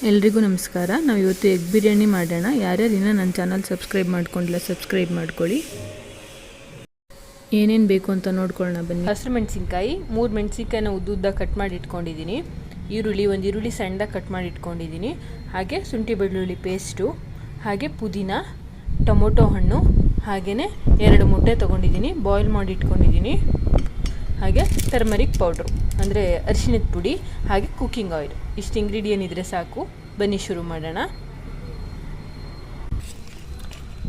ಎಲ್ರಿಗೂ ನಮಸ್ಕಾರ. ನಾವು ಇವತ್ತು ಎಗ್ ಬಿರಿಯಾನಿ ಮಾಡೋಣ. ಯಾರ್ಯಾರು ಇನ್ನೂ ನನ್ನ ಚಾನಲ್ ಸಬ್ಸ್ಕ್ರೈಬ್ ಮಾಡ್ಕೊಂಡಿಲ್ಲ ಸಬ್ಸ್ಕ್ರೈಬ್ ಮಾಡ್ಕೊಳ್ಳಿ. ಏನೇನು ಬೇಕು ಅಂತ ನೋಡ್ಕೊಳ್ಳೋಣ ಬನ್ನಿ. ಹಸಿರು ಮೆಣಸಿನ್ಕಾಯಿ 3 ಮೆಣಸಿನ್ಕಾಯಿನ ಉದ್ದುದ್ದ ಕಟ್ ಮಾಡಿ ಇಟ್ಕೊಂಡಿದ್ದೀನಿ. ಒಂದು ಈರುಳ್ಳಿ ಸಣ್ಣದಾಗಿ ಕಟ್ ಮಾಡಿ ಇಟ್ಕೊಂಡಿದ್ದೀನಿ. ಹಾಗೆ ಶುಂಠಿ ಬೆಳ್ಳುಳ್ಳಿ ಪೇಸ್ಟು, ಹಾಗೆ ಪುದೀನ, ಟೊಮೊಟೊ ಹಣ್ಣು, ಹಾಗೆಯೇ 2 ಮೊಟ್ಟೆ ತೊಗೊಂಡಿದ್ದೀನಿ, ಬಾಯ್ಲ್ ಮಾಡಿ ಇಟ್ಕೊಂಡಿದ್ದೀನಿ. ಹಾಗೆ ಟರ್ಮರಿಕ್ ಪೌಡ್ರು ಅಂದರೆ ಅರಿಶಿಣದ ಪುಡಿ, ಹಾಗೆ ಕುಕ್ಕಿಂಗ್ ಆಯಿಲ್. ಇಷ್ಟು ಇಂಗ್ರೀಡಿಯೆಂಟ್ ಇದ್ದರೆ ಸಾಕು. ಬನ್ನಿ ಶುರು ಮಾಡೋಣ.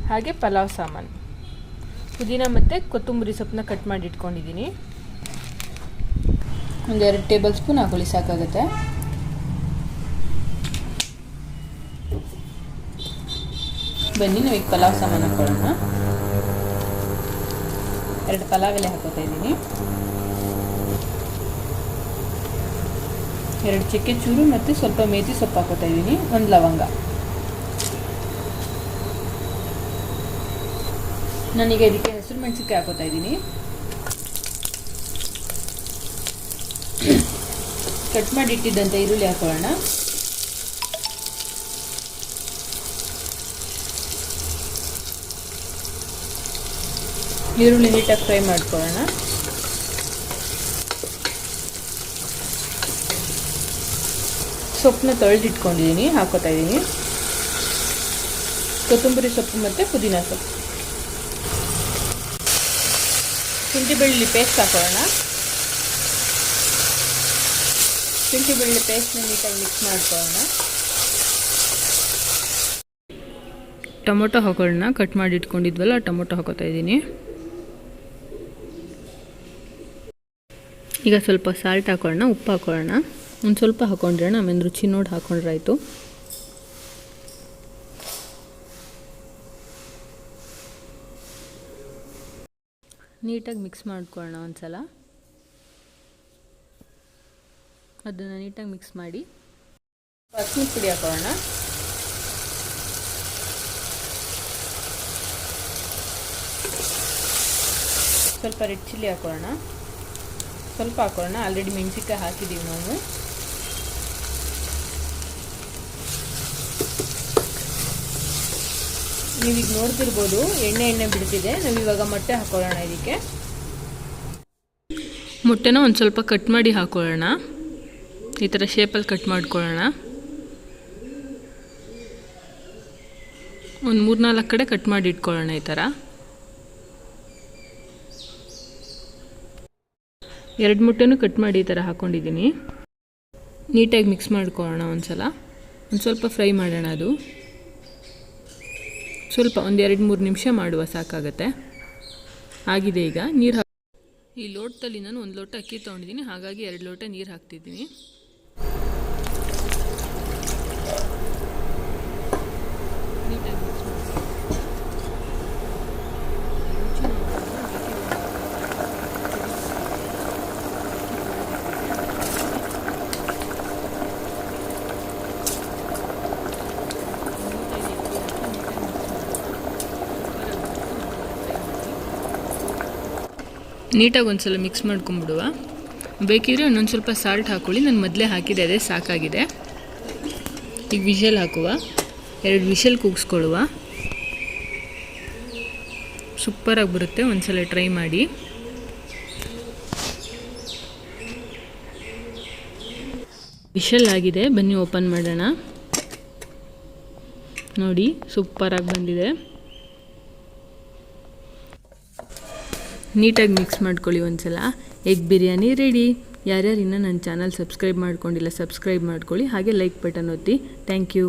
ಹಾಗೆ ಪಲಾವ್ ಸಾಮಾನು, ಪುದೀನ ಮತ್ತು ಕೊತ್ತಂಬರಿ ಸೊಪ್ಪನ್ನ ಕಟ್ ಮಾಡಿ ಇಟ್ಕೊಂಡಿದ್ದೀನಿ. 2 ಟೇಬಲ್ ಸ್ಪೂನ್ ಹಾಕೊಳ್ಳಿ, ಸಾಕಾಗುತ್ತೆ. ಬನ್ನಿ ನಾವು ಈಗ ಪಲಾವ್ ಸಾಮಾನು ಹಾಕೊಳ್ಳೋಣ. 2 ಪಲಾವ್ ಎಲೆ ಹಾಕೋತಾ ಇದ್ದೀನಿ, 2 ಚಕ್ಕೆ ಚೂರು ಮತ್ತು ಸ್ವಲ್ಪ ಮೇಥಿ ಸೊಪ್ಪು ಹಾಕೋತಾ ಇದ್ದೀನಿ, 1 ಲವಂಗ. ನಾನೀಗ ಇದಕ್ಕೆ ಹಸಿರು ಮೆಣಸಿನ್ಕಾಯಿ ಹಾಕೋತಾ ಇದ್ದೀನಿ. ಕಟ್ ಮಾಡಿ ಇಟ್ಟಿದ್ದಂಥ ಈರುಳ್ಳಿ ಹಾಕೊಳ್ಳೋಣ. ಈರುಳ್ಳಿ ನೀಟಾಗಿ ಫ್ರೈ ಮಾಡ್ಕೊಳ್ಳೋಣ. ಸೊಪ್ಪನ್ನ ತೊಳೆದಿಟ್ಕೊಂಡಿದ್ದೀನಿ, ಹಾಕೋತಾ ಇದ್ದೀನಿ. ಕೊತ್ತಂಬರಿ ಸೊಪ್ಪು ಮತ್ತು ಪುದೀನ ಸೊಪ್ಪು, ಶುಂಠಿ ಬೆಳ್ಳುಳ್ಳಿ ಪೇಸ್ಟ್ ಹಾಕೊಳ್ಳೋಣ. ಶುಂಠಿ ಬೆಳ್ಳುಳ್ಳಿ ಪೇಸ್ಟ್ನ ನೀಟಾಗಿ ಮಿಕ್ಸ್ ಮಾಡ್ಕೊಳ್ಳೋಣ. ಟೊಮೊಟೊ ಹಾಕೊಳ್ಳೋಣ. ಕಟ್ ಮಾಡಿ ಇಟ್ಕೊಂಡಿದ್ವಲ್ಲ ಟೊಮೊಟೊ ಹಾಕೋತಾ ಇದ್ದೀನಿ. ಈಗ ಸ್ವಲ್ಪ ಸಾಲ್ಟ್ ಹಾಕೊಳ್ಳೋಣ, ಉಪ್ಪು ಹಾಕೊಳ್ಳೋಣ. ಒಂದು ಸ್ವಲ್ಪ ಹಾಕೊಂಡ್ರೆ ಆಮೇಲೆ ರುಚಿ ನೋಡಿ ಹಾಕೊಂಡ್ರೆ ಆಯಿತು. ನೀಟಾಗಿ ಮಿಕ್ಸ್ ಮಾಡ್ಕೊಳ್ಳೋಣ ಒಂದ್ಸಲ. ಅದನ್ನು ನೀಟಾಗಿ ಮಿಕ್ಸ್ ಮಾಡಿ ಅರಿಶಿಣದ ಪುಡಿ ಹಾಕೊಳ್ಳೋಣ. ಸ್ವಲ್ಪ ರೆಡ್ ಚಿಲ್ಲಿ ಹಾಕೊಳ್ಳೋಣ, ಸ್ವಲ್ಪ ಹಾಕೊಳ್ಳೋಣ. ಆಲ್ರೆಡಿ ಮೆಣಸಿನ್ಕಾಯಿ ಹಾಕಿದ್ದೀವಿ ನಾವು. ನೀವೀಗ ನೋಡ್ತಿರ್ಬೋದು ಎಣ್ಣೆ ಬಿಡ್ತಿದೆ. ನಾವಿವಾಗ ಮೊಟ್ಟೆ ಹಾಕೊಳ್ಳೋಣ. ಇದಕ್ಕೆ ಮೊಟ್ಟೆನ ಒಂದು ಸ್ವಲ್ಪ ಕಟ್ ಮಾಡಿ ಹಾಕೊಳ್ಳೋಣ. ಈ ಥರ ಶೇಪಲ್ಲಿ ಕಟ್ ಮಾಡ್ಕೊಳ್ಳೋಣ. ಒಂದು 3-4 ಕಡೆ ಕಟ್ ಮಾಡಿ ಇಟ್ಕೊಳ್ಳೋಣ. ಈ ಥರ 2 ಮೊಟ್ಟೆನೂ ಕಟ್ ಮಾಡಿ ಈ ಥರ ಹಾಕ್ಕೊಂಡಿದ್ದೀನಿ. ನೀಟಾಗಿ ಮಿಕ್ಸ್ ಮಾಡ್ಕೊಳ್ಳೋಣ ಒಂದ್ಸಲ. ಒಂದು ಸ್ವಲ್ಪ ಫ್ರೈ ಮಾಡೋಣ. ಅದು ಸ್ವಲ್ಪ 1-2-3 ನಿಮಿಷ ಮಾಡುವ, ಸಾಕಾಗತ್ತೆ. ಆಗಿದೆ. ಈಗ ನೀರು ಈ ಲೋಟದಲ್ಲಿ ನಾನು 1 ಲೋಟ ಅಕ್ಕಿ ತೊಗೊಂಡಿದ್ದೀನಿ, ಹಾಗಾಗಿ 2 ಲೋಟ ನೀರು ಹಾಕ್ತಿದ್ದೀನಿ. ನೀಟಾಗಿ ಮಿಕ್ಸ್ ಮಾಡಿ ನೀಟಾಗಿ ಒಂದು ಸಲ ಮಿಕ್ಸ್ ಮಾಡ್ಕೊಂಬಿಡುವ. ಬೇಕಿದ್ರೆ ಇನ್ನೊಂದು ಸ್ವಲ್ಪ ಸಾಲ್ಟ್ ಹಾಕ್ಕೊಳ್ಳಿ. ನಾನು ಮೊದಲೇ ಹಾಕಿದೆ, ಅದೇ ಸಾಕಾಗಿದೆ. ಈಗ ವಿಷಲ್ ಹಾಕುವ, 2 ವಿಷಲ್ ಕೂಗಿಸ್ಕೊಳ್ಳುವ. ಸೂಪರಾಗಿ ಬರುತ್ತೆ, ಒಂದು ಸಲ ಟ್ರೈ ಮಾಡಿ. ವಿಷಲ್ ಆಗಿದೆ, ಬನ್ನಿ ಓಪನ್ ಮಾಡೋಣ. ನೋಡಿ ಸೂಪರಾಗಿ ಬಂದಿದೆ. ನೀಟಾಗಿ ಮಿಕ್ಸ್ ಮಾಡ್ಕೊಳ್ಳಿ ಒಂದ್ಸಲ. Egg biryani ready. ಯಾರ್ಯಾರು ಇನ್ನೂ ನನ್ನ ಚಾನಲ್ ಸಬ್ಸ್ಕ್ರೈಬ್ ಮಾಡ್ಕೊಂಡಿಲ್ಲ ಸಬ್ಸ್ಕ್ರೈಬ್ ಮಾಡ್ಕೊಳ್ಳಿ. ಹಾಗೆ ಲೈಕ್ ಬಟನ್ ಒತ್ತಿ. Thank you.